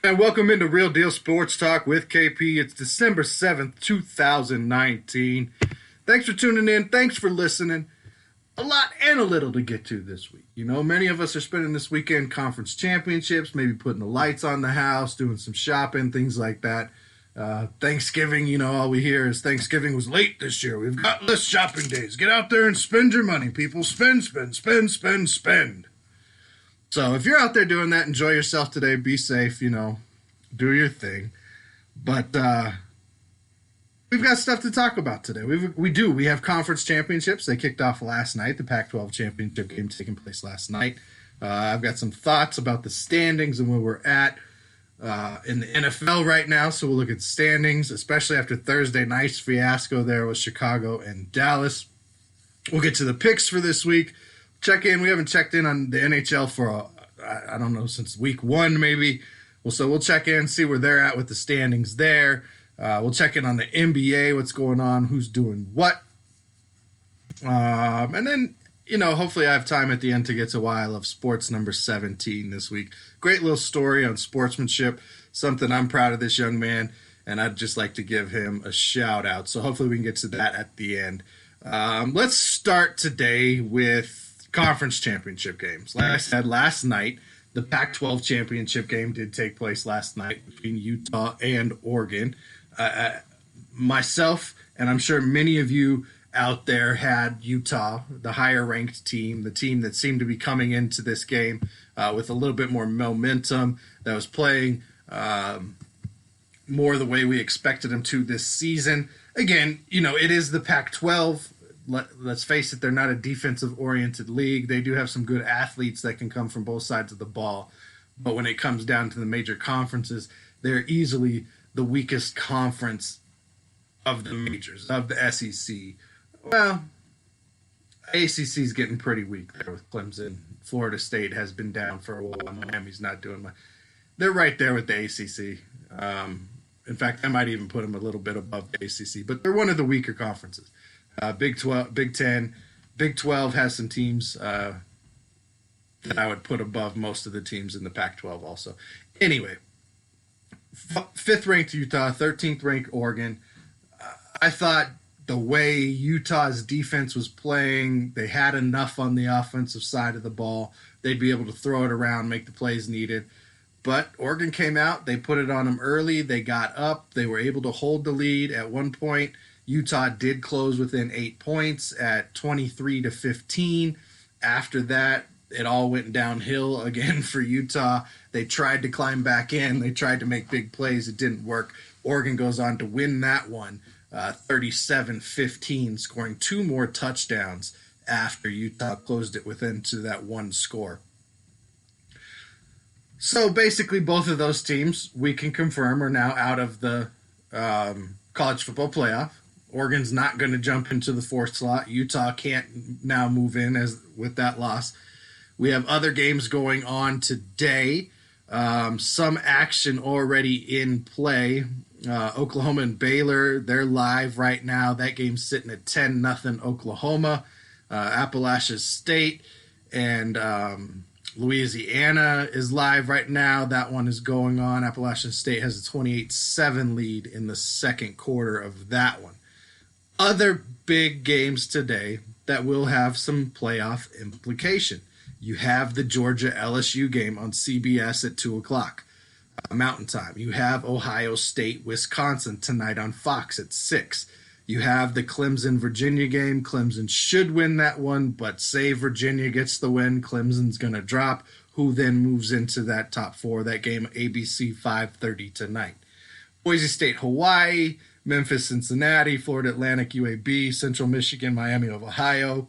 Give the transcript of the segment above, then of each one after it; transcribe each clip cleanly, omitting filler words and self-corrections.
And welcome into Real Deal Sports Talk with KP. It's December 7th, 2019. Thanks for tuning in. Thanks for listening. A lot and a little to get to this week. You know, many of us are spending this weekend conference championships, maybe putting the lights on the house, doing some shopping, things like that. Thanksgiving, you know, all we hear is Thanksgiving was late this year. We've got less shopping days. Get out there and spend your money, people. Spend, spend, spend, spend, spend. So if you're out there doing that, enjoy yourself today. Be safe, you know, do your thing. But we've got stuff to talk about today. We have conference championships. They kicked off last night. The Pac-12 championship game taking place last night. I've got some thoughts about the standings and where we're at in the NFL right now. So we'll look at standings, especially after Thursday night's fiasco there with Chicago and Dallas. We'll get to the picks for this week. Check in. We haven't checked in on the NHL for, I don't know, since week 1 maybe. So we'll check in, see where they're at with the standings there. We'll check in on the NBA, what's going on, who's doing what. And then, you know, hopefully I have time at the end to get to why I love sports number 17 this week. Great little story on sportsmanship, something I'm proud of this young man, and I'd just like to give him a shout out. So hopefully we can get to that at the end. Let's start today with conference championship games. Like I said, last night, the Pac-12 championship game did take place last night between Utah and Oregon. Myself, and I'm sure many of you out there had Utah, the higher-ranked team, the team that seemed to be coming into this game with a little bit more momentum, that was playing more the way we expected them to this season. Again, you know, it is the Pac-12. Let's face it, they're not a defensive-oriented league. They do have some good athletes that can come from both sides of the ball. But when it comes down to the major conferences, they're easily the weakest conference of the majors, of the SEC. Well, ACC is getting pretty weak there with Clemson. Florida State has been down for a while. Miami's not doing much. They're right there with the ACC. In fact, I might even put them a little bit above the ACC. But they're one of the weaker conferences. Big 12, Big 10, Big 12 has some teams that I would put above most of the teams in the Pac-12 also. Anyway, 5th ranked Utah, 13th ranked Oregon. I thought the way Utah's defense was playing, they had enough on the offensive side of the ball. They'd be able to throw it around, make the plays needed. But Oregon came out, they put it on them early, they got up, they were able to hold the lead at one point. Utah did close within 8 points at 23-15. After that, it all went downhill again for Utah. They tried to climb back in. They tried to make big plays. It didn't work. Oregon goes on to win that one, 37-15, scoring 2 more touchdowns after Utah closed it within to that one score. So basically both of those teams, we can confirm, are now out of the college football playoff. Oregon's not going to jump into the 4th slot. Utah can't now move in as with that loss. We have other games going on today. Some action already in play. Oklahoma and Baylor, they're live right now. That game's sitting at 10-0 Oklahoma. Appalachia State and Louisiana is live right now. That one is going on. Appalachian State has a 28-7 lead in the second quarter of that one. Other big games today that will have some playoff implication. You have the Georgia-LSU game on CBS at 2 o'clock Mountain Time. You have Ohio State-Wisconsin tonight on Fox at 6. You have the Clemson-Virginia game. Clemson should win that one, but say Virginia gets the win, Clemson's going to drop. Who then moves into that top 4? That game, ABC 5:30 tonight. Boise State-Hawaii, Memphis-Cincinnati, Florida Atlantic, UAB, Central Michigan, Miami of Ohio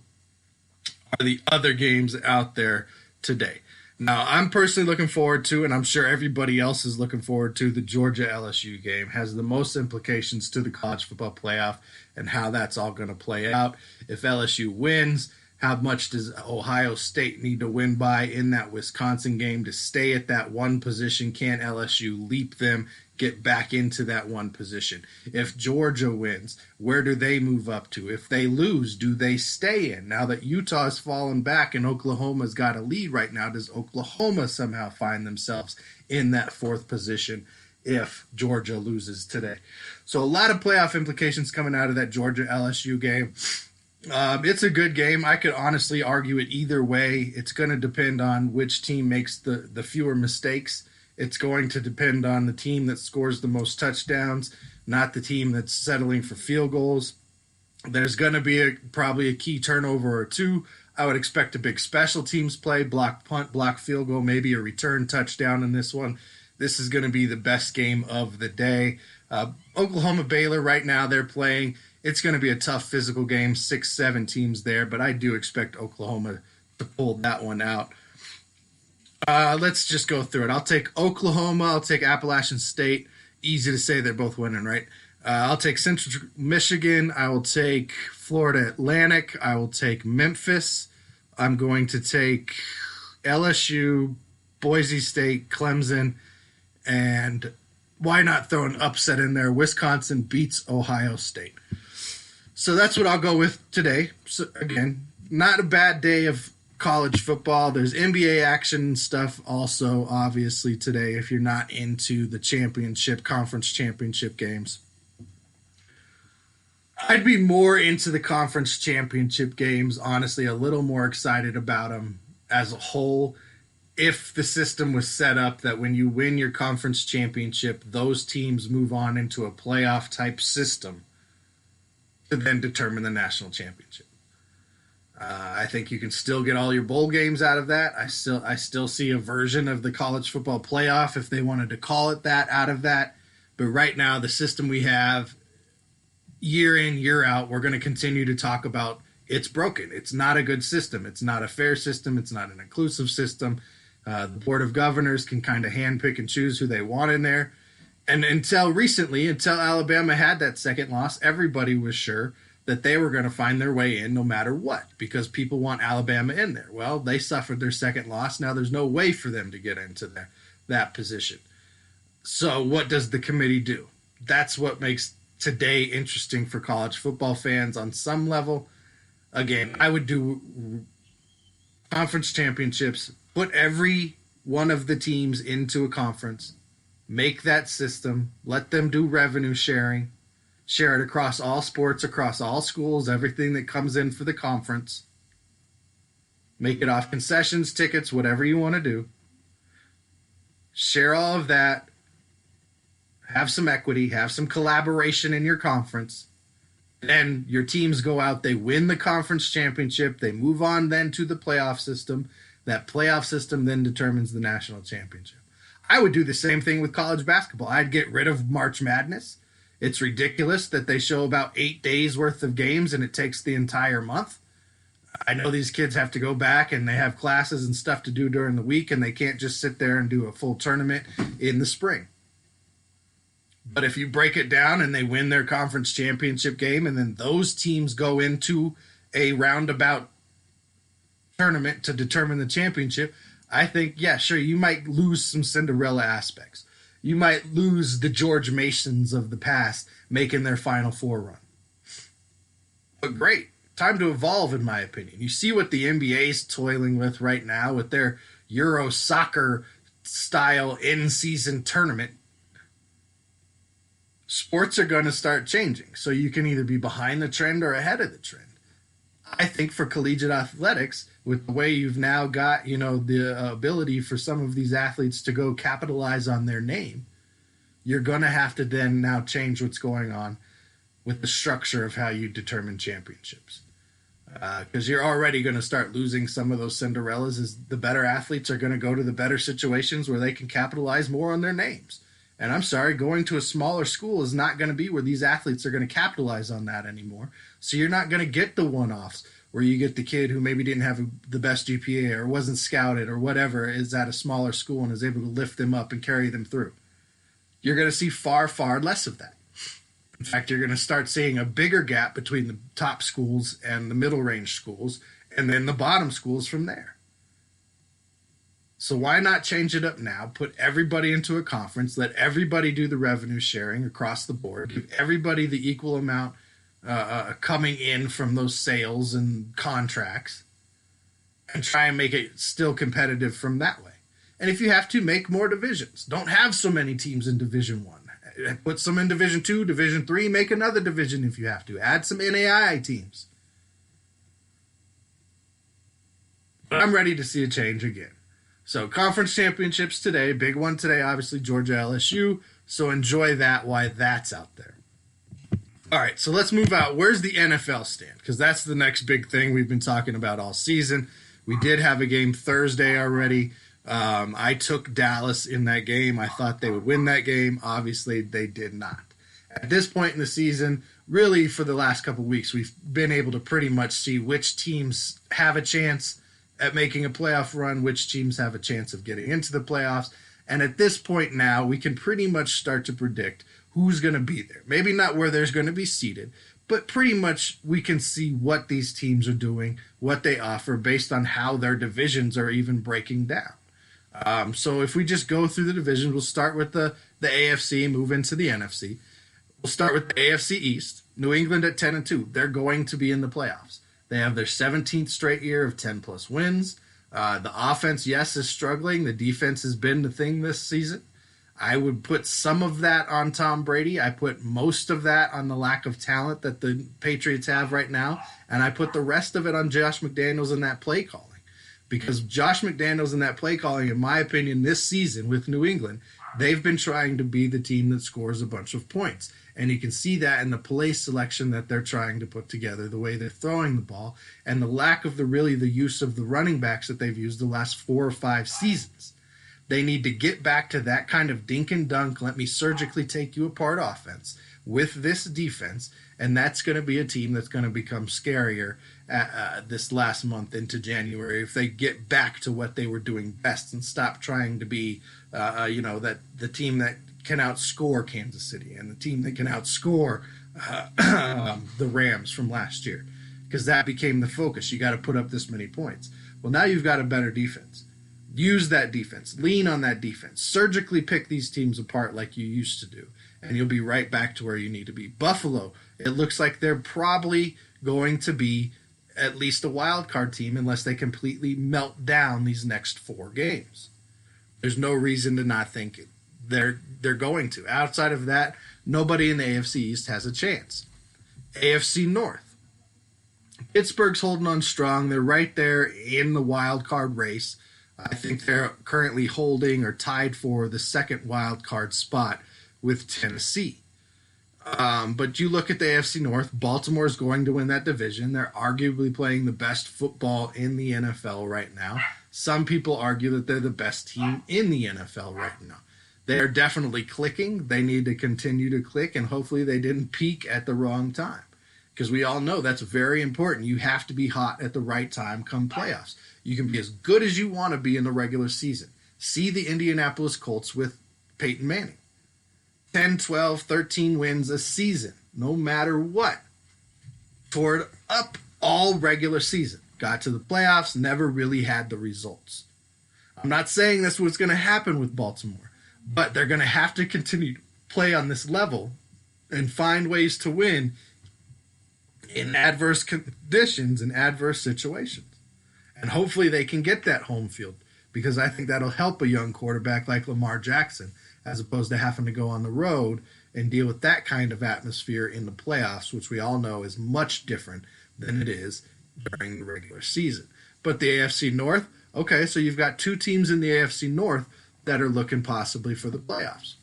are the other games out there today. Now, I'm personally looking forward to, and I'm sure everybody else is looking forward to, the Georgia-LSU game. Has the most implications to the college football playoff and how that's all going to play out. If LSU wins, how much does Ohio State need to win by in that Wisconsin game to stay at that one position? Can LSU leap them, get back into that one position. If Georgia wins, where do they move up to? If they lose, do they stay in? Now that Utah's fallen back and Oklahoma's got a lead right now, does Oklahoma somehow find themselves in that fourth position if Georgia loses today? So a lot of playoff implications coming out of that Georgia LSU game. It's a good game. I could honestly argue it either way. It's going to depend on which team makes the fewer mistakes. It's going to depend on the team that scores the most touchdowns, not the team that's settling for field goals. There's going to be probably a key turnover or two. I would expect a big special teams play, block punt, block field goal, maybe a return touchdown in this one. This is going to be the best game of the day. Oklahoma Baylor right now, they're playing. It's going to be a tough physical game, 6-7 teams there, but I do expect Oklahoma to pull that one out. Let's just go through it. I'll take Oklahoma. I'll take Appalachian State. Easy to say, they're both winning, right? I'll take Central Michigan. I will take Florida Atlantic. I will take Memphis. I'm going to take LSU, Boise State, Clemson, and why not throw an upset in there? Wisconsin beats Ohio State. So that's what I'll go with today. So again, not a bad day of college football. There's NBA action stuff also, obviously, today if you're not into the conference championship games. I'd be more into the conference championship games, honestly, a little more excited about them as a whole if the system was set up that when you win your conference championship, those teams move on into a playoff type system to then determine the national championship. I think you can still get all your bowl games out of that. I still see a version of the college football playoff, if they wanted to call it that, out of that. But right now, the system we have, year in, year out, we're going to continue to talk about it's broken. It's not a good system. It's not a fair system. It's not an inclusive system. The Board of Governors can kind of handpick and choose who they want in there. And until recently, until Alabama had that second loss, everybody was sure that they were going to find their way in no matter what, because people want Alabama in there. Well, they suffered their second loss. Now there's no way for them to get into that position. So what does the committee do? That's what makes today interesting for college football fans on some level. Again, I would do conference championships, put every one of the teams into a conference, make that system, let them do revenue sharing, share it across all sports, across all schools, everything that comes in for the conference. Make it off concessions, tickets, whatever you want to do. Share all of that. Have some equity, have some collaboration in your conference. Then your teams go out, they win the conference championship, they move on then to the playoff system. That playoff system then determines the national championship. I would do the same thing with college basketball. I'd get rid of March Madness. It's ridiculous that they show about 8 days worth of games and it takes the entire month. I know these kids have to go back and they have classes and stuff to do during the week, and they can't just sit there and do a full tournament in the spring. But if you break it down and they win their conference championship game and then those teams go into a roundabout tournament to determine the championship, I think, yeah, sure, you might lose some Cinderella aspects. You might lose the George Masons of the past making their Final Four run. But great. Time to evolve, in my opinion. You see what the NBA's toiling with right now with their Euro soccer style in-season tournament. Sports are going to start changing, so you can either be behind the trend or ahead of the trend. I think for collegiate athletics, with the way you've now got, the ability for some of these athletes to go capitalize on their name, you're going to have to then now change what's going on with the structure of how you determine championships. Because you're already going to start losing some of those Cinderellas as the better athletes are going to go to the better situations where they can capitalize more on their names. And I'm sorry, going to a smaller school is not going to be where these athletes are going to capitalize on that anymore. So you're not going to get the one-offs where you get the kid who maybe didn't have the best GPA or wasn't scouted or whatever is at a smaller school and is able to lift them up and carry them through. You're going to see far, far less of that. In fact, you're going to start seeing a bigger gap between the top schools and the middle range schools and then the bottom schools from there. So why not change it up now? Put everybody into a conference. Let everybody do the revenue sharing across the board. Give everybody the equal amount coming in from those sales and contracts, and try and make it still competitive from that way. And if you have to, make more divisions. Don't have so many teams in Division 1. Put some in Division 2, Division 3, make another division if you have to. Add some NAIA teams. But I'm ready to see a change again. So conference championships today, big one today, obviously Georgia LSU. So enjoy that while that's out there. All right, so let's move out. Where's the NFL stand? Because that's the next big thing we've been talking about all season. We did have a game Thursday already. I took Dallas in that game. I thought they would win that game. Obviously, they did not. At this point in the season, really for the last couple of weeks, we've been able to pretty much see which teams have a chance at making a playoff run, which teams have a chance of getting into the playoffs. And at this point now, we can pretty much start to predict who's going to be there. Maybe not where there's going to be seated, but pretty much we can see what these teams are doing, what they offer based on how their divisions are even breaking down. So if we just go through the divisions, we'll start with the AFC, move into the NFC. We'll start with the AFC East. New England at 10-2. They're going to be in the playoffs. They have their 17th straight year of 10-plus wins. The offense, yes, is struggling. The defense has been the thing this season. I would put some of that on Tom Brady. I put most of that on the lack of talent that the Patriots have right now. And I put the rest of it on Josh McDaniels and that play calling. Because Josh McDaniels and that play calling, in my opinion, this season with New England, they've been trying to be the team that scores a bunch of points. And you can see that in the play selection that they're trying to put together, the way they're throwing the ball, and the lack of the use of the running backs that they've used the last 4 or 5 seasons. They need to get back to that kind of dink and dunk, let me surgically take you apart offense with this defense, and that's going to be a team that's going to become scarier this last month into January if they get back to what they were doing best and stop trying to be, that the team that can outscore Kansas City and the team that can outscore the Rams from last year, because that became the focus. You got to put up this many points. Well, now you've got a better defense. Use that defense. Lean on that defense. Surgically pick these teams apart like you used to do, and you'll be right back to where you need to be. Buffalo, it looks like they're probably going to be at least a wild card team unless they completely melt down these next 4 games. There's no reason to not think they're going to. Outside of that, nobody in the AFC East has a chance. AFC North. Pittsburgh's holding on strong. They're right there in the wild card race. I think they're currently holding or tied for the second wild card spot with Tennessee. But you look at the AFC North, Baltimore's going to win that division. They're arguably playing the best football in the NFL right now. Some people argue that they're the best team in the NFL right now. They are definitely clicking. They need to continue to click, and hopefully they didn't peak at the wrong time. Because we all know that's very important. You have to be hot at the right time come playoffs. You can be as good as you want to be in the regular season. See the Indianapolis Colts with Peyton Manning. 10, 12, 13 wins a season, no matter what. Toward up all regular season. Got to the playoffs, never really had the results. I'm not saying that's what's going to happen with Baltimore, but they're going to have to continue to play on this level and find ways to win in adverse conditions and adverse situations. And hopefully they can get that home field, because I think that'll help a young quarterback like Lamar Jackson, as opposed to having to go on the road and deal with that kind of atmosphere in the playoffs, which we all know is much different than it is during the regular season. But the AFC North, okay, so you've got 2 teams in the AFC North that are looking possibly for the playoffs.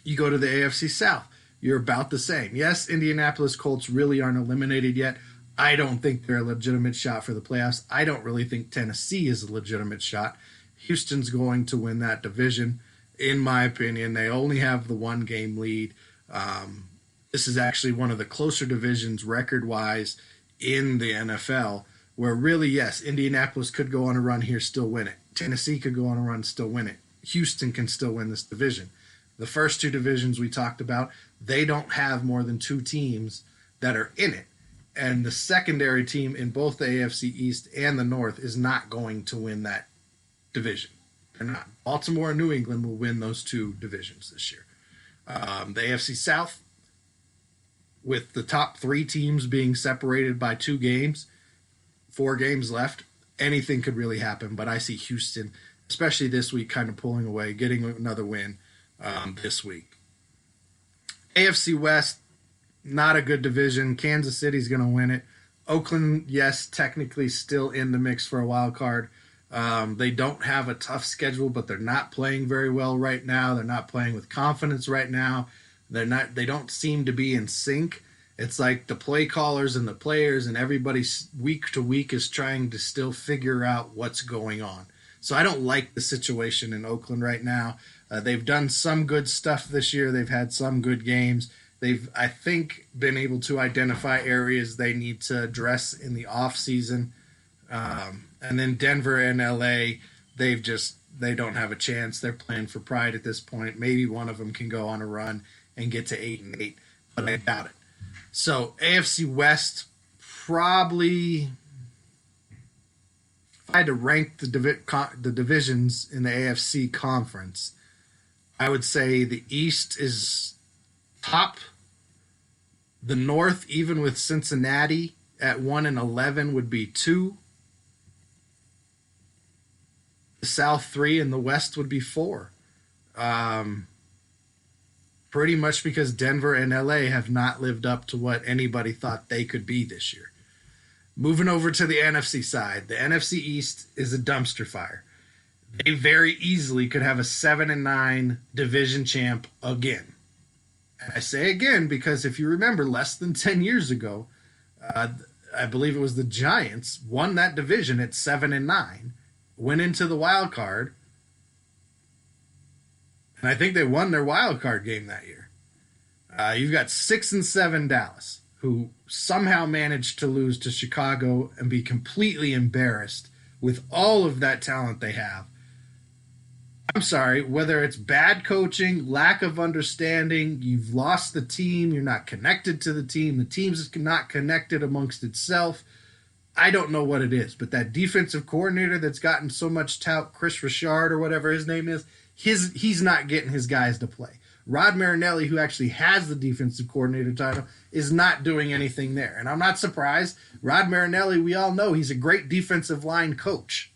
You go to the AFC South, you're about the same. Yes, Indianapolis Colts really aren't eliminated yet. I don't think they're a legitimate shot for the playoffs. I don't really think Tennessee is a legitimate shot. Houston's going to win that division. In my opinion, they only have the 1-game lead. This is actually one of the closer divisions record-wise in the NFL, where really, yes, Indianapolis could go on a run here, still win it. Tennessee could go on a run, still win it. Houston can still win this division. The first 2 divisions we talked about, they don't have more than 2 teams that are in it. And the secondary team in both the AFC East and the North is not going to win that division. They're not. Baltimore and New England will win those two divisions this year. The AFC South, with the top three teams being separated by 2 games, 4 games left, anything could really happen. But I see Houston, especially this week, kind of pulling away, getting another win this week. AFC West, not a good division. Kansas City's going to win it. Oakland, yes, technically still in the mix for a wild card. They don't have a tough schedule, but they're not playing very well right now. They're not playing with confidence right now. They don't seem to be in sync. It's like the play callers and the players and everybody week to week is trying to still figure out what's going on. So I don't like the situation in Oakland right now. They've done some good stuff this year. They've had some good games. They've, I think, been able to identify areas they need to address in the offseason. And then Denver and LA, they don't have a chance. They're playing for pride at this point. Maybe one of them can go on a run and get to 8-8, but I doubt it. So AFC West, probably, if I had to rank the divisions in the AFC conference, I would say the East is top. The North, even with Cincinnati at 1-11, would be 2. The South 3 and the West would be 4. Pretty much because Denver and LA have not lived up to what anybody thought they could be this year. Moving over to the NFC side, the NFC East is a dumpster fire. They very easily could have a 7-9 division champ again. And I say again because if you remember, less than 10 years ago, I believe it was the Giants won that division at 7-9, went into the wild card, and I think they won their wild card game that year. You've got 6-7 Dallas, who somehow managed to lose to Chicago and be completely embarrassed with all of that talent they have. I'm sorry, whether it's bad coaching, lack of understanding, you've lost the team, you're not connected to the team's not connected amongst itself. I don't know what it is, but that defensive coordinator that's gotten so much tout, Chris Richard or whatever his name is, he's not getting his guys to play. Rod Marinelli, who actually has the defensive coordinator title, is not doing anything there. And I'm not surprised. Rod Marinelli, we all know he's a great defensive line coach.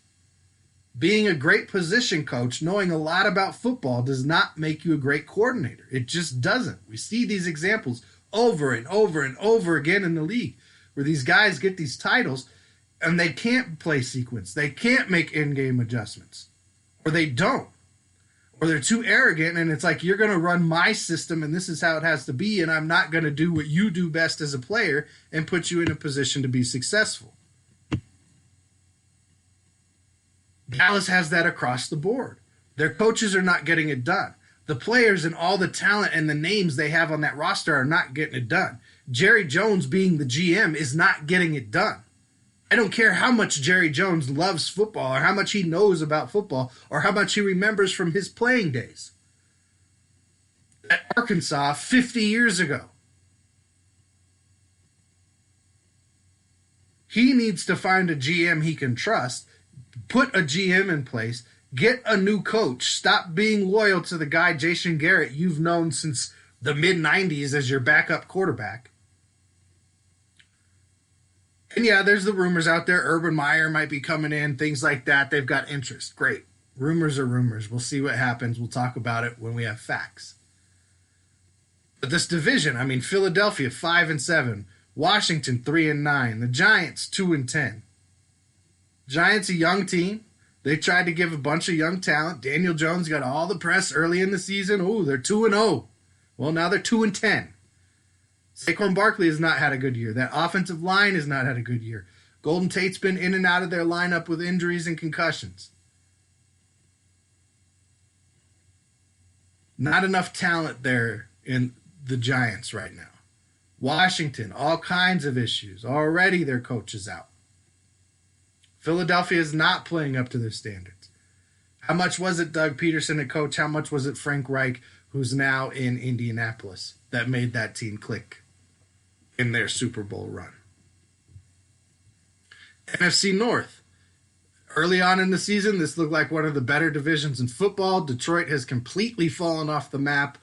Being a great position coach, knowing a lot about football, does not make you a great coordinator. It just doesn't. We see these examples over and over and over again in the league where these guys get these titles and they can't play sequence. They can't make in-game adjustments. Or they don't. Or they're too arrogant and it's like, you're going to run my system and this is how it has to be and I'm not going to do what you do best as a player and put you in a position to be successful. Dallas has that across the board. Their coaches are not getting it done. The players and all the talent and the names they have on that roster are not getting it done. Jerry Jones being the GM is not getting it done. I don't care how much Jerry Jones loves football or how much he knows about football or how much he remembers from his playing days at Arkansas 50 years ago. He needs to find a GM he can trust, put a GM in place, get a new coach, stop being loyal to the guy, Jason Garrett, you've known since the mid-90s as your backup quarterback. And yeah, there's the rumors out there. Urban Meyer might be coming in, things like that. They've got interest. Great. Rumors are rumors. We'll see what happens. We'll talk about it when we have facts. But this division, I mean, Philadelphia 5-7, Washington 3-9, the Giants 2-10. Giants a young team. They tried to give a bunch of young talent. Daniel Jones got all the press early in the season. Oh, they're 2-0. Well, now they're 2-10. Saquon Barkley has not had a good year. That offensive line has not had a good year. Golden Tate's been in and out of their lineup with injuries and concussions. Not enough talent there in the Giants right now. Washington, all kinds of issues. Already their coach is out. Philadelphia is not playing up to their standards. How much was it Doug Peterson, a coach? How much was it Frank Reich, who's now in Indianapolis, that made that team click in their Super Bowl run? NFC North. Early on in the season, this looked like one of the better divisions in football. Detroit has completely fallen off the map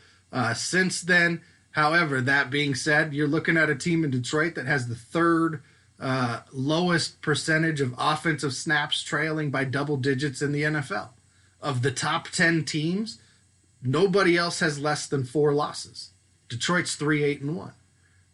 since then. However, that being said, you're looking at a team in Detroit that has the third lowest percentage of offensive snaps, trailing by double digits in the NFL. Of the top 10 teams, nobody else has less than 4 losses. Detroit's 3-8-1.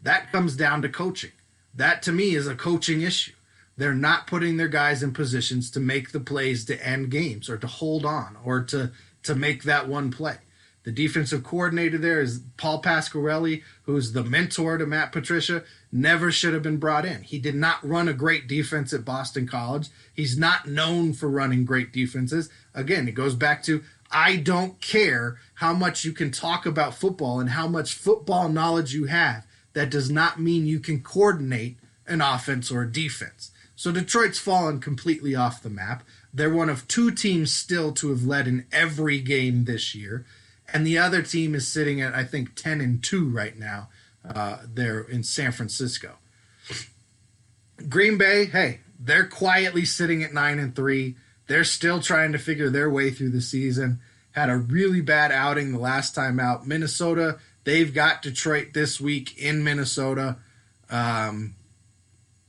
That comes down to coaching. That, to me, is a coaching issue. They're not putting their guys in positions to make the plays to end games or to hold on or to make that one play. The defensive coordinator there is Paul Pasquarelli, who's the mentor to Matt Patricia, never should have been brought in. He did not run a great defense at Boston College. He's not known for running great defenses. Again, it goes back to, I don't care how much you can talk about football and how much football knowledge you have. That does not mean you can coordinate an offense or a defense. So Detroit's fallen completely off the map. They're one of 2 teams still to have led in every game this year. And the other team is sitting at, I think, 10-2 right now. They're in San Francisco. Green Bay, hey, they're quietly sitting at 9-3. They're still trying to figure their way through the season. Had a really bad outing the last time out. Minnesota, they've got Detroit this week in Minnesota.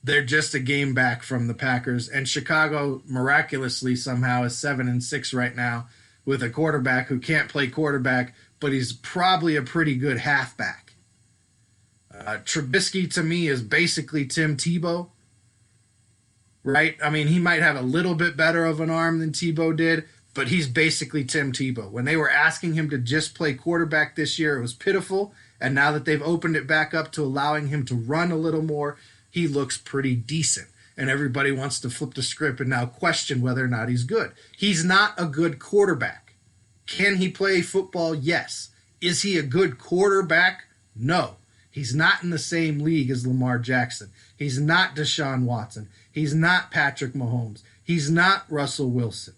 They're just a game back from the Packers. And Chicago, miraculously, somehow is 7-6 right now with a quarterback who can't play quarterback, but he's probably a pretty good halfback. Trubisky, to me, is basically Tim Tebow, right? I mean, he might have a little bit better of an arm than Tebow did, but he's basically Tim Tebow. When they were asking him to just play quarterback this year, it was pitiful. And now that they've opened it back up to allowing him to run a little more, he looks pretty decent. And everybody wants to flip the script and now question whether or not he's good. He's not a good quarterback. Can he play football? Yes. Is he a good quarterback? No. He's not in the same league as Lamar Jackson. He's not Deshaun Watson. He's not Patrick Mahomes. He's not Russell Wilson.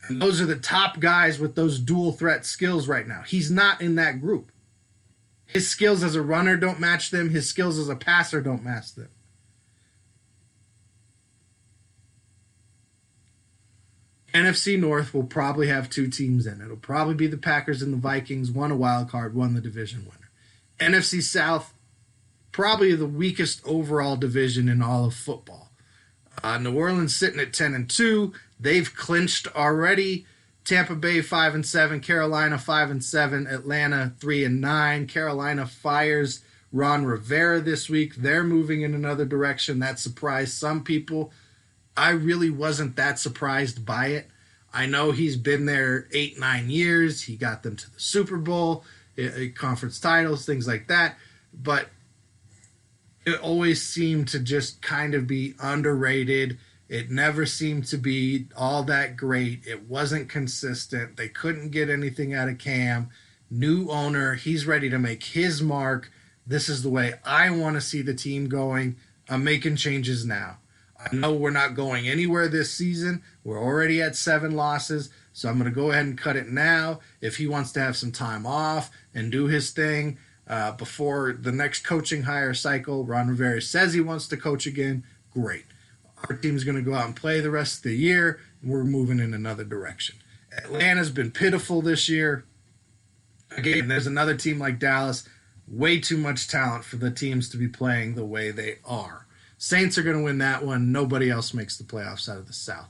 And those are the top guys with those dual threat skills right now. He's not in that group. His skills as a runner don't match them. His skills as a passer don't match them. NFC North will probably have 2 teams in. It'll probably be the Packers and the Vikings, one a wild card, one the division winner. NFC South, probably the weakest overall division in all of football. New Orleans sitting at 10-2. They've clinched already. Tampa Bay 5-7, Carolina 5-7, Atlanta 3-9. Carolina fires Ron Rivera this week. They're moving in another direction. That surprised some people. I really wasn't that surprised by it. I know he's been there 8-9 years. He got them to the Super Bowl, conference titles, things like that. But it always seemed to just kind of be underrated. It never seemed to be all that great. It wasn't consistent. They couldn't get anything out of Cam. New owner, he's ready to make his mark. This is the way I want to see the team going. I'm making changes now. I know we're not going anywhere this season. We're already at 7 losses, so I'm going to go ahead and cut it now. If he wants to have some time off and do his thing before the next coaching hire cycle, Ron Rivera says he wants to coach again, great. Our team's going to go out and play the rest of the year, and we're moving in another direction. Atlanta's been pitiful this year. Again, there's another team like Dallas. Way too much talent for the teams to be playing the way they are. Saints are going to win that one. Nobody else makes the playoffs out of the South.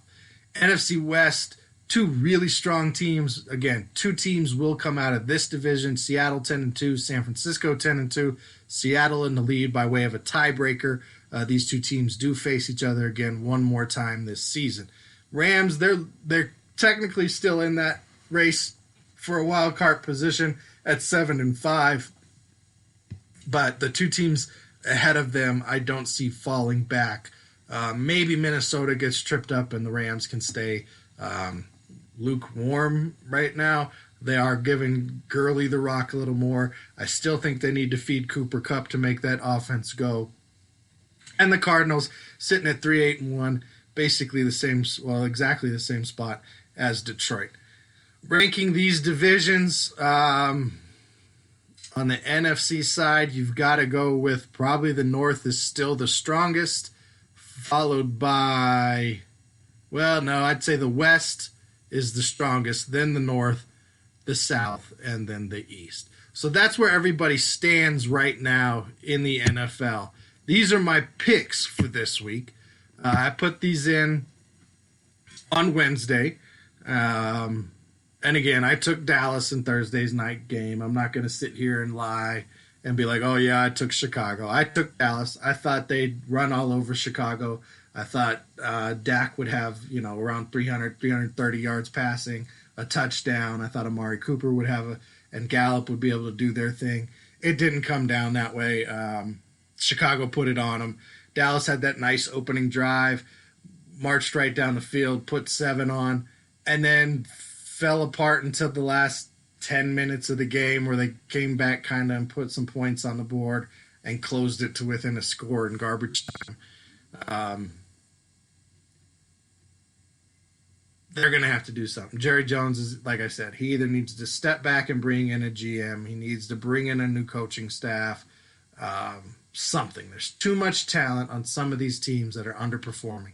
NFC West, 2 really strong teams. Again, 2 teams will come out of this division. Seattle 10-2, San Francisco 10-2. Seattle in the lead by way of a tiebreaker. These 2 teams do face each other again one more time this season. Rams, they're technically still in that race for a wild card position at 7-5. But the 2 teams ahead of them, I don't see falling back. Maybe Minnesota gets tripped up and the Rams can stay lukewarm right now. They are giving Gurley the rock a little more. I still think they need to feed Cooper Kupp to make that offense go. And the Cardinals sitting at 3-8-1, basically the same, well, exactly the same spot as Detroit. Ranking these divisions, on the NFC side, you've got to go with probably the North is still the strongest. followed by, well, no, I'd say the West is the strongest, then the North, the South, and then the East. So that's where everybody stands right now in the NFL. These are my picks for this week. I put these in on Wednesday. And again, I took Dallas in Thursday's night game. I'm not going to sit here and lie and be like, oh, yeah, I took Chicago. I took Dallas. I thought they'd run all over Chicago. I thought Dak would have, around 300, 330 yards passing, a touchdown. I thought Amari Cooper would have and Gallup would be able to do their thing. It didn't come down that way. Chicago put it on them. Dallas had that nice opening drive, marched right down the field, put 7 on, and then fell apart until the last 10 minutes of the game where they came back kind of and put some points on the board and closed it to within a score in garbage time. They're going to have to do something. Jerry Jones is, like I said, he either needs to step back and bring in a GM. He needs to bring in a new coaching staff. Something. There's too much talent on some of these teams that are underperforming.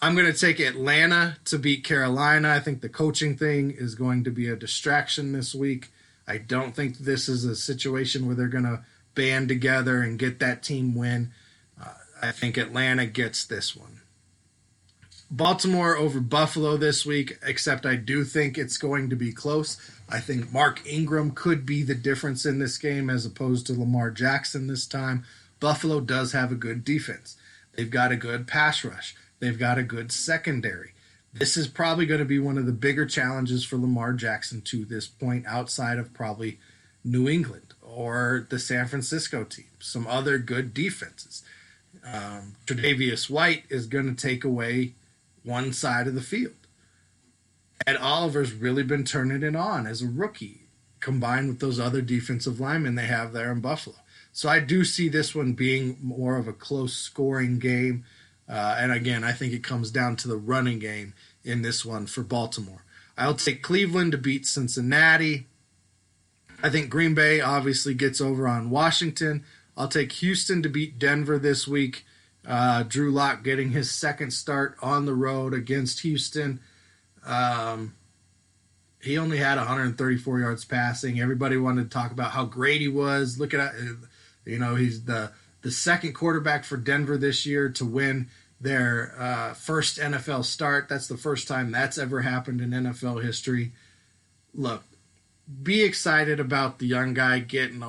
I'm going to take Atlanta to beat Carolina. I think the coaching thing is going to be a distraction this week. I don't think this is a situation where they're going to band together and get that team win. I think Atlanta gets this one. Baltimore over Buffalo this week, except I do think it's going to be close. I think Mark Ingram could be the difference in this game as opposed to Lamar Jackson this time. Buffalo does have a good defense. They've got a good pass rush. They've got a good secondary. This is probably going to be one of the bigger challenges for Lamar Jackson to this point outside of probably New England or the San Francisco team, some other good defenses. Tre'Davious White is going to take away one side of the field. Ed Oliver's really been turning it on as a rookie, combined with those other defensive linemen they have there in Buffalo. So I do see this one being more of a close scoring game. And again, I think it comes down to the running game in this one for Baltimore. I'll take Cleveland to beat Cincinnati. I think Green Bay obviously gets over on Washington. I'll take Houston to beat Denver this week. Drew Lock getting his second start on the road against Houston. He only had 134 yards passing. Everybody wanted to talk about how great he was. Look at, he's the second quarterback for Denver this year to win their first NFL start. That's the first time that's ever happened in NFL history. Look, be excited about the young guy getting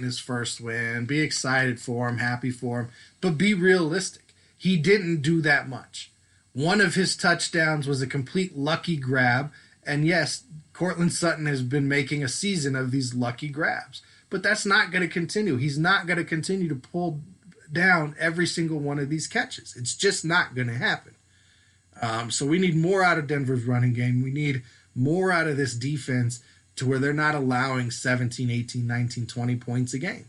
his first win. Be excited for him, happy for him, but be realistic. He didn't do that much. One of his touchdowns was a complete lucky grab, and yes, Cortland Sutton has been making a season of these lucky grabs, but that's not going to continue. He's not going to continue to pull down every single one of these catches. It's just not going to happen. So we need more out of Denver's running game. We need more out of this defense to where they're not allowing 17, 18, 19, 20 points a game.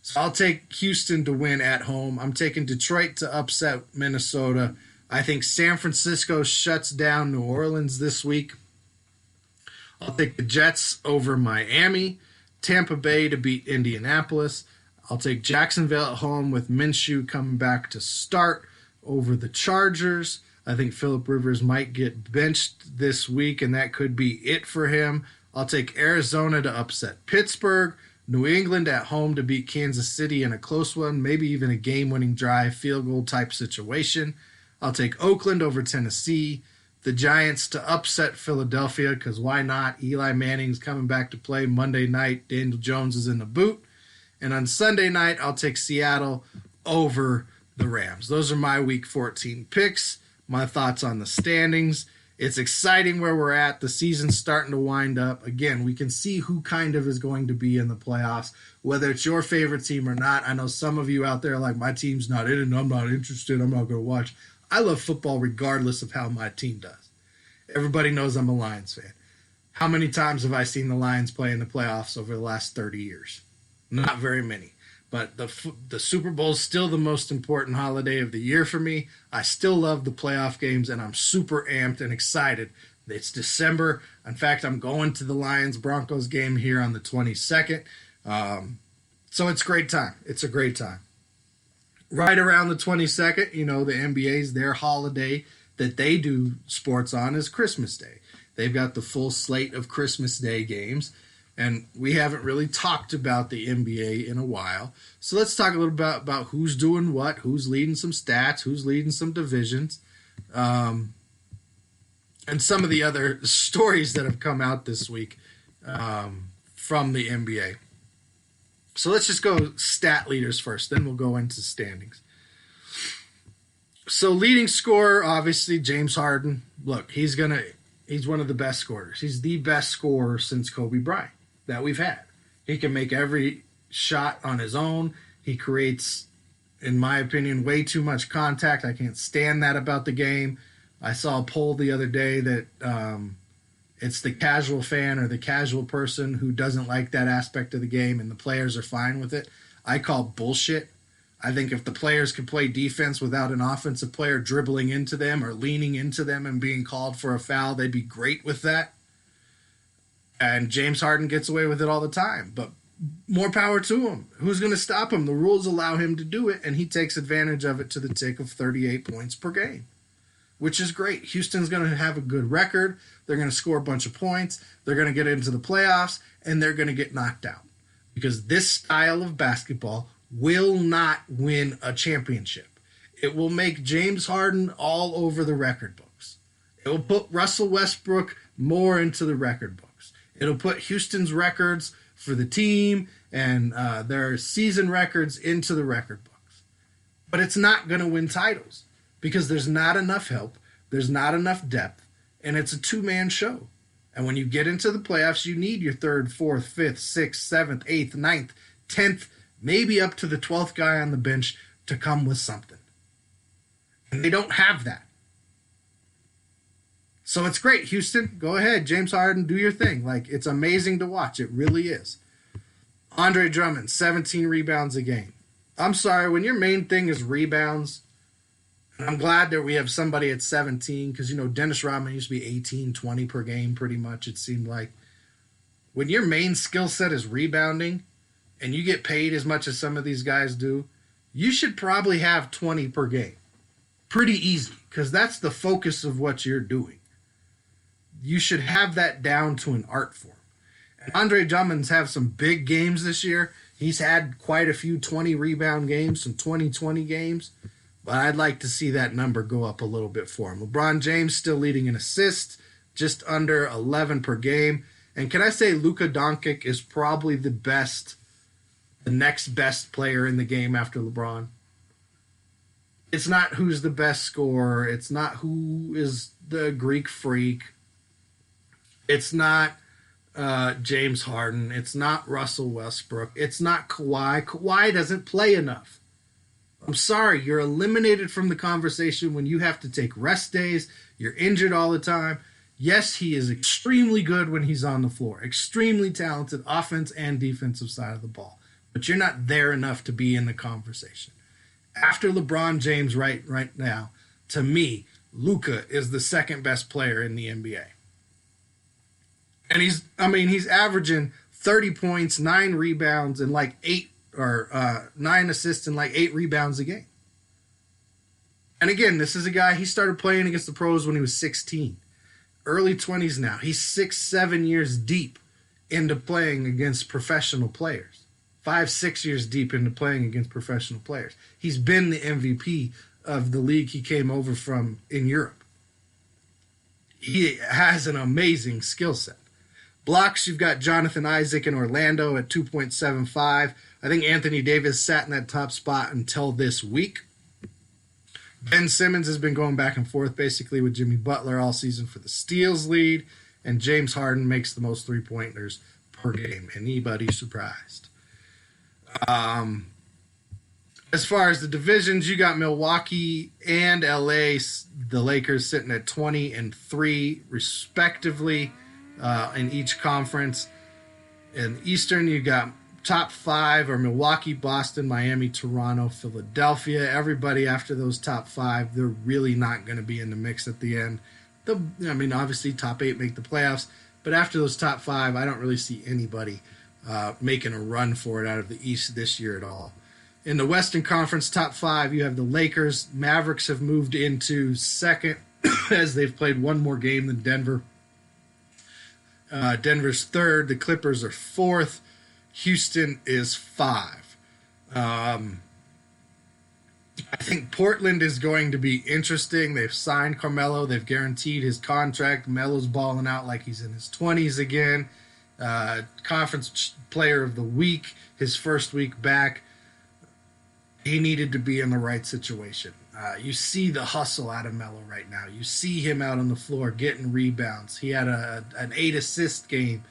So I'll take Houston to win at home. I'm taking Detroit to upset Minnesota. I think San Francisco shuts down New Orleans this week. I'll take the Jets over Miami. Tampa Bay to beat Indianapolis. I'll take Jacksonville at home with Minshew coming back to start over the Chargers. I think Phillip Rivers might get benched this week, and that could be it for him. I'll take Arizona to upset Pittsburgh. New England at home to beat Kansas City in a close one, maybe even a game-winning drive, field goal type situation. I'll take Oakland over Tennessee. The Giants to upset Philadelphia, because why not? Eli Manning's coming back to play Monday night. Daniel Jones is in the boot. And on Sunday night, I'll take Seattle over the Rams. Those are my Week 14 picks, my thoughts on the standings. It's exciting where we're at. The season's starting to wind up. Again, we can see who kind of is going to be in the playoffs, whether it's your favorite team or not. I know some of you out there are like, my team's not in it, and I'm not interested. I'm not going to watch. I love football regardless of how my team does. Everybody knows I'm a Lions fan. How many times have I seen the Lions play in the playoffs over the last 30 years? Not very many. But the Super Bowl is still the most important holiday of the year for me. I still love the playoff games, and I'm super amped and excited. It's December. In fact, I'm going to the Lions-Broncos game here on the 22nd. So it's a great time. It's a great time. Right around the 22nd, the NBA's their holiday that they do sports on is Christmas Day. They've got the full slate of Christmas Day games, and we haven't really talked about the NBA in a while. So let's talk a little bit about who's doing what, who's leading some stats, who's leading some divisions, and some of the other stories that have come out this week from the NBA. So let's just go stat leaders first, then we'll go into standings. So leading scorer, obviously, James Harden. Look, he's one of the best scorers. He's the best scorer since Kobe Bryant that we've had. He can make every shot on his own. He creates, in my opinion, way too much contact. I can't stand that about the game. I saw a poll the other day that it's the casual fan or the casual person who doesn't like that aspect of the game, and the players are fine with it. I call bullshit. I think if the players could play defense without an offensive player dribbling into them or leaning into them and being called for a foul, they'd be great with that. And James Harden gets away with it all the time, but more power to him. Who's going to stop him? The rules allow him to do it, and he takes advantage of it to the tick of 38 points per game, which is great. Houston's going to have a good record. They're going to score a bunch of points. They're going to get into the playoffs, and they're going to get knocked out because this style of basketball will not win a championship. It will make James Harden all over the record books. It will put Russell Westbrook more into the record books. It'll put Houston's records for the team and their season records into the record books. But it's not going to win titles because there's not enough help, there's not enough depth, and it's a two-man show. And when you get into the playoffs, you need your third, fourth, fifth, sixth, seventh, eighth, ninth, 10th, maybe up to the 12th guy on the bench to come with something. And they don't have that. So it's great, Houston. Go ahead, James Harden, do your thing. Like, it's amazing to watch. It really is. Andre Drummond, 17 rebounds a game. I'm sorry, when your main thing is rebounds, and I'm glad that we have somebody at 17 because, Dennis Rodman used to be 18, 20 per game pretty much, it seemed like. When your main skill set is rebounding and you get paid as much as some of these guys do, you should probably have 20 per game. Pretty easy because that's the focus of what you're doing. You should have that down to an art form. And Andre Drummond's have some big games this year. He's had quite a few 20 rebound games, some 20 games. But I'd like to see that number go up a little bit for him. LeBron James still leading in assists, just under 11 per game. And can I say Luka Doncic is probably the next best player in the game after LeBron? It's not who's the best scorer. It's not who is the Greek freak. It's not James Harden. It's not Russell Westbrook. It's not Kawhi. Kawhi doesn't play enough. I'm sorry, you're eliminated from the conversation when you have to take rest days. You're injured all the time. Yes, he is extremely good when he's on the floor. Extremely talented offense and defensive side of the ball. But you're not there enough to be in the conversation. After LeBron James right now, to me, Luka is the second best player in the NBA. And he's averaging 30 points, 9 rebounds, and 9 assists and 8 rebounds a game. And again, this is a guy, he started playing against the pros when he was 16. Early 20s now. He's 6-7 years deep into playing against professional players. 5-6 years deep into playing against professional players. He's been the MVP of the league he came over from in Europe. He has an amazing skill set. Blocks, you've got Jonathan Isaac in Orlando at 2.75. I think Anthony Davis sat in that top spot until this week. Ben Simmons has been going back and forth basically with Jimmy Butler all season for the steals lead, and James Harden makes the most three-pointers per game. Anybody surprised? As far as the divisions, you got Milwaukee and LA, the Lakers sitting at 20 and 3 respectively in each conference. In Eastern, you got top 5 are Milwaukee, Boston, Miami, Toronto, Philadelphia. Everybody after those top 5, they're really not going to be in the mix at the end. Obviously top 8 make the playoffs, but after those top 5, I don't really see anybody making a run for it out of the East this year at all. In the Western Conference top 5, you have the Lakers. Mavericks have moved into second as they've played one more game than Denver. Denver's third. The Clippers are fourth. Houston is 5. I think Portland is going to be interesting. They've signed Carmelo. They've guaranteed his contract. Melo's balling out like he's in his 20s again. Conference player of the week, his first week back. He needed to be in the right situation. You see the hustle out of Melo right now. You see him out on the floor getting rebounds. He had an 8-assist game.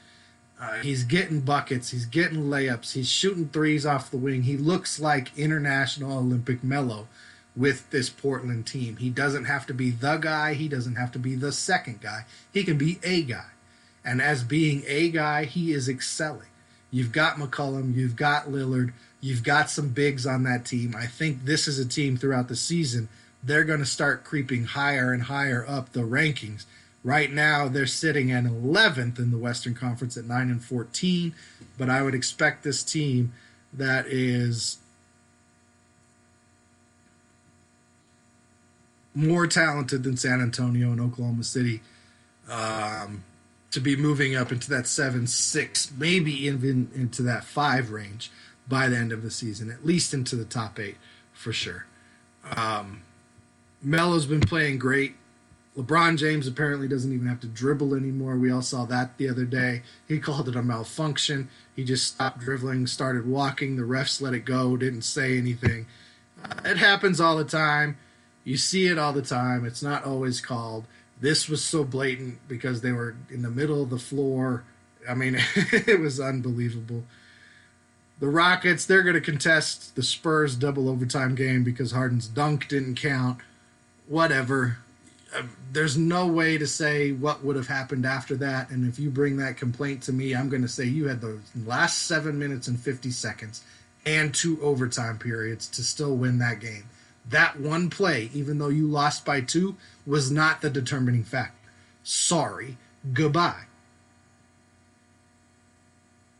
He's getting buckets. He's getting layups. He's shooting threes off the wing. He looks like international Olympic Melo with this Portland team. He doesn't have to be the guy. He doesn't have to be the second guy. He can be a guy. And as being a guy, he is excelling. You've got McCollum. You've got Lillard. You've got some bigs on that team. I think this is a team throughout the season. They're going to start creeping higher and higher up the rankings. Right now, they're sitting at 11th in the Western Conference at 9-14, but I would expect this team that is more talented than San Antonio and Oklahoma City to be moving up into that 7-6, maybe even into that 5 range by the end of the season, at least into the top 8 for sure. Melo's been playing great. LeBron James apparently doesn't even have to dribble anymore. We all saw that the other day. He called it a malfunction. He just stopped dribbling, started walking. The refs let it go, didn't say anything. It happens all the time. You see it all the time. It's not always called. This was so blatant because they were in the middle of the floor. I mean, it was unbelievable. The Rockets, they're going to contest the Spurs double overtime game because Harden's dunk didn't count. Whatever. There's no way to say what would have happened after that, and if you bring that complaint to me, I'm going to say you had the last 7 minutes and 50 seconds and 2 overtime periods to still win that game. That one play, even though you lost by 2, was not the determining factor. Sorry. Goodbye.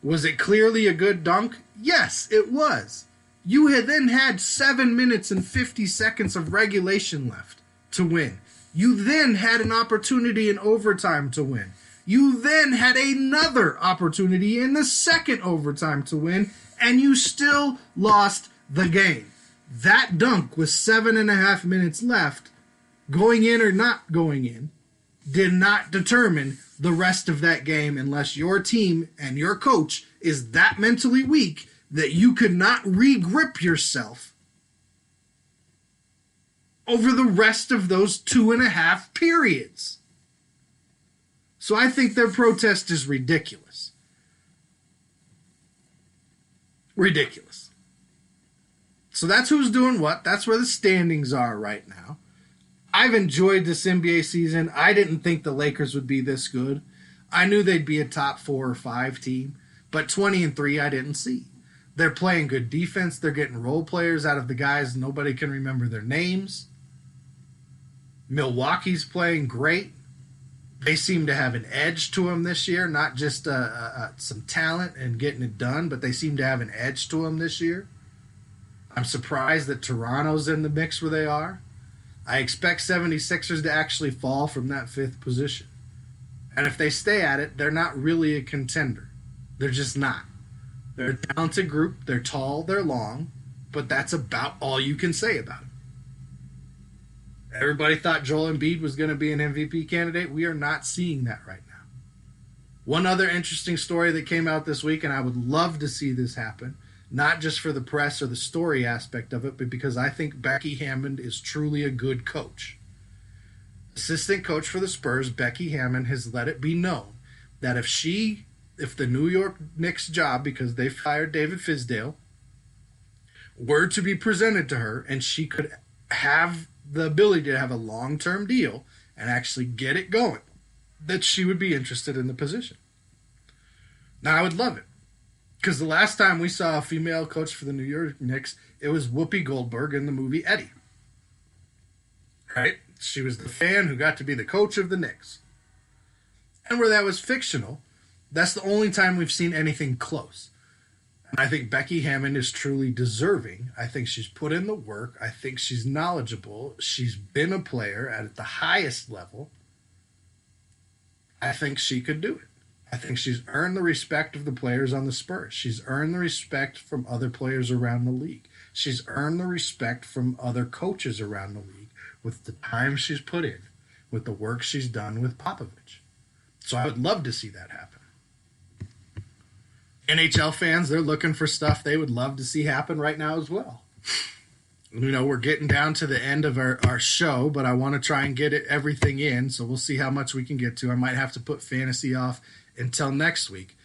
Was it clearly a good dunk? Yes, it was. You had then had 7 minutes and 50 seconds of regulation left to win. You then had an opportunity in overtime to win. You then had another opportunity in the second overtime to win, and you still lost the game. That dunk with 7.5 minutes left, going in or not going in, did not determine the rest of that game unless your team and your coach is that mentally weak that you could not re-grip yourself over the rest of those 2.5 periods. So I think their protest is ridiculous. Ridiculous. So that's who's doing what. That's where the standings are right now. I've enjoyed this NBA season. I didn't think the Lakers would be this good. I knew they'd be a top 4 or 5 team, but 20-3 I didn't see. They're playing good defense. They're getting role players out of the guys nobody can remember their names. Milwaukee's playing great. They seem to have an edge to them this year, not just some talent and getting it done, but they seem to have an edge to them this year. I'm surprised that Toronto's in the mix where they are. I expect 76ers to actually fall from that 5th position. And if they stay at it, they're not really a contender. They're just not. They're a talented group. They're tall. They're long. But that's about all you can say about it. Everybody thought Joel Embiid was going to be an MVP candidate. We are not seeing that right now. One other interesting story that came out this week, and I would love to see this happen, not just for the press or the story aspect of it, but because I think Becky Hammond is truly a good coach. Assistant coach for the Spurs, Becky Hammond, has let it be known that if the New York Knicks job, because they fired David Fizdale, were to be presented to her and she could have the ability to have a long-term deal and actually get it going, that she would be interested in the position. Now, I would love it. Because the last time we saw a female coach for the New York Knicks, it was Whoopi Goldberg in the movie Eddie. Right? She was the fan who got to be the coach of the Knicks. And where that was fictional, that's the only time we've seen anything close. And I think Becky Hammond is truly deserving. I think she's put in the work. I think she's knowledgeable. She's been a player at the highest level. I think she could do it. I think she's earned the respect of the players on the Spurs. She's earned the respect from other players around the league. She's earned the respect from other coaches around the league with the time she's put in, with the work she's done with Popovich. So I would love to see that happen. NHL fans, they're looking for stuff they would love to see happen right now as well. You know, we're getting down to the end of our show, but I want to try and get everything in, so we'll see how much we can get to. I might have to put fantasy off until next week.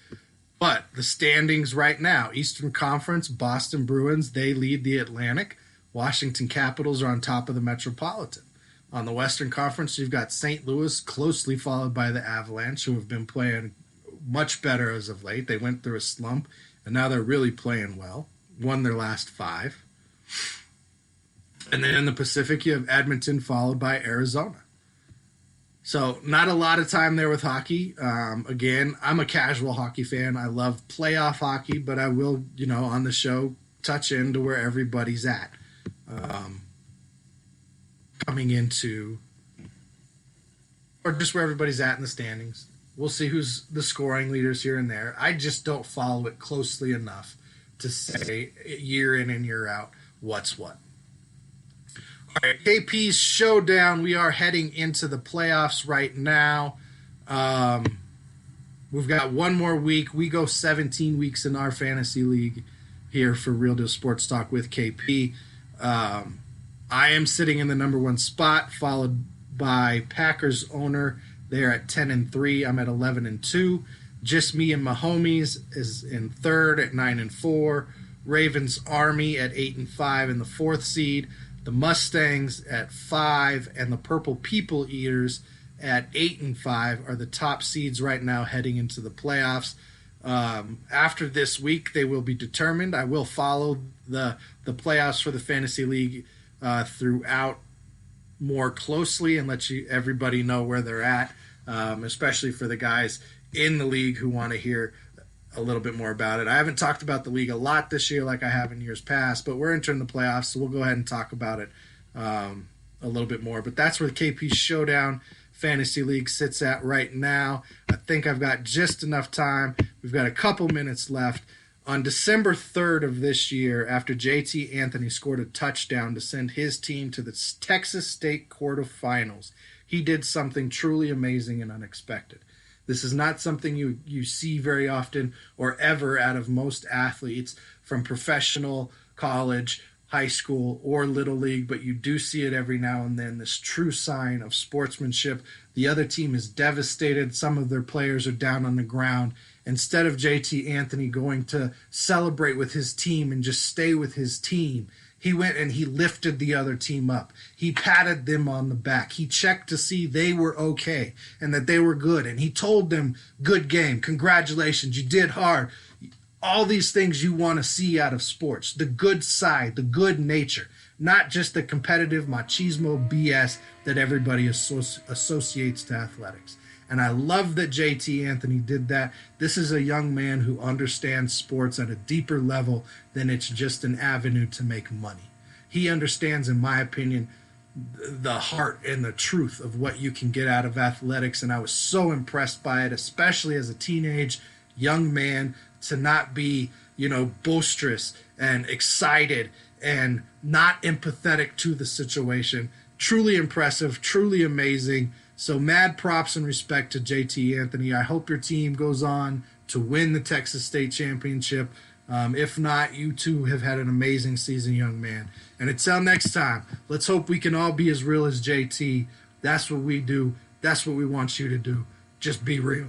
But the standings right now, Eastern Conference, Boston Bruins, they lead the Atlantic. Washington Capitals are on top of the Metropolitan. On the Western Conference, you've got St. Louis closely followed by the Avalanche, who have been playing much better as of late. They went through a slump, and now they're really playing well. Won their last 5. And then in the Pacific, you have Edmonton followed by Arizona. So not a lot of time there with hockey. Again, I'm a casual hockey fan. I love playoff hockey, but I will, on the show, touch into where everybody's at. Coming into, or just where everybody's at in the standings. We'll see who's the scoring leaders here and there. I just don't follow it closely enough to say year in and year out what's what. All right, KP's showdown. We are heading into the playoffs right now. We've got one more week. We go 17 weeks in our fantasy league here for Real Deal Sports Talk with KP. I am sitting in the number 1 spot, followed by Packers owner. They're at 10-3. I'm at 11-2. Just Me and My Homies is in 3rd at 9-4. Ravens Army at 8-5 in the 4th seed. The Mustangs at 5 and the Purple People Eaters at 8-5 are the top seeds right now heading into the playoffs. After this week, they will be determined. I will follow the playoffs for the Fantasy League throughout more closely and let everybody know where they're at, especially for the guys in the league who want to hear a little bit more about it. I haven't talked about the league a lot this year like I have in years past, but we're entering the playoffs, so we'll go ahead and talk about it a little bit more. But that's where the KP Showdown Fantasy League sits at right now. I think I've got just enough time. We've got a couple minutes left. On December 3rd of this year, after JT Anthony scored a touchdown to send his team to the Texas State quarterfinals, he did something truly amazing and unexpected. This is not something you see very often or ever out of most athletes from professional, college, high school, or little league, but you do see it every now and then, this true sign of sportsmanship. The other team is devastated. Some of their players are down on the ground. Instead of JT Anthony going to celebrate with his team and just stay with his team, he went and he lifted the other team up. He patted them on the back. He checked to see they were okay and that they were good. And he told them, good game, congratulations, you did hard. All these things you want to see out of sports, the good side, the good nature, not just the competitive machismo BS that everybody associates to athletics. And I love that JT Anthony did that. This is a young man who understands sports at a deeper level than it's just an avenue to make money. He understands, in my opinion, the heart and the truth of what you can get out of athletics. And I was so impressed by it, especially as a teenage young man, to not be, boisterous and excited and not empathetic to the situation. Truly impressive, truly amazing. So mad props and respect to JT Anthony. I hope your team goes on to win the Texas State Championship. If not, you too have had an amazing season, young man. And until next time, let's hope we can all be as real as JT. That's what we do. That's what we want you to do. Just be real.